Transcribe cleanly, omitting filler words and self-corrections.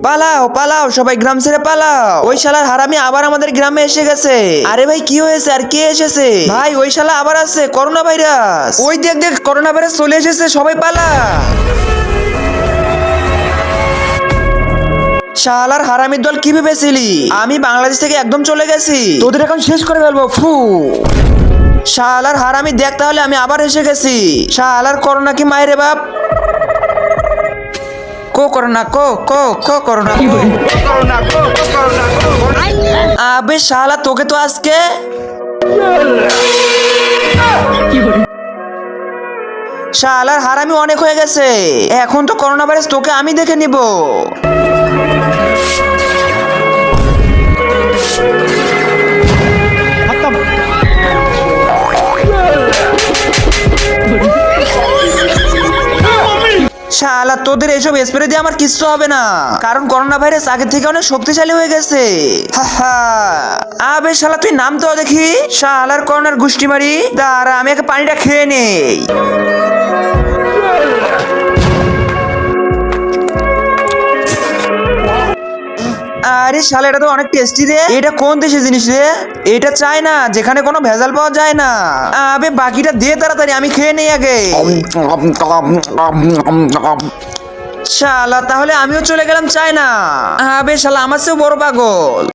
পালাও পালাও, সবাই গ্রাম ছেড়ে পালাও। ওই শালার হারামি আবার আমাদের গ্রামে এসে গেছে। আরে ভাই কি হয়েছে, আর কে এসেছে? ভাই ওই শালা আবার আসছে, করোনা ভাইরাস। ওই দেখ দেখ, করোনা ভাইরাস চলে এসেছে, সবাই পালা। শালার হারামির দল কি ভেবেছিলি আমি বাংলাদেশ থেকে একদম চলে গেছি? তোদের এখন শেষ করে ফেলবো, ফু। শালার হারামি, দেখ তাহলে আমি আবার এসে গেছি। শালার করোনা কি মায়েরে বাপ। কো করোনা, কো কো কো করোনা, আবে শালা তোকে তো আজকে। শালার হারামি অনেক হয়ে গেছে, এখন তো করোনা ভাইরাস তোকে আমি দেখে নিব। শালা তোদের এসব স্প্রে দিয়ে আমার কিচ্ছু হবে না, কারণ করোনা ভাইরাস আগে থেকে অনেক শক্তিশালী হয়ে গেছে। আবে শালা তুই নাম তো দেখি, শালার করোনার গুষ্টি মারি। দাঁড়া আমি একে পানিটা খেয়ে নেই। আরে শালা এটা তো অনেক টেস্টি রে। এটা কোন দেশের জিনিস রে? এটা চায়না, যেখানে কোনো ভেজাল পাওয়া যায় না। আবে বাকিটা দে তাড়াতাড়ি, আমি খেয়ে নেই আগে। শালা তাহলে আমিও চলে গেলাম চায়না। আবে শালা আমার চেয়েও বড় পাগল।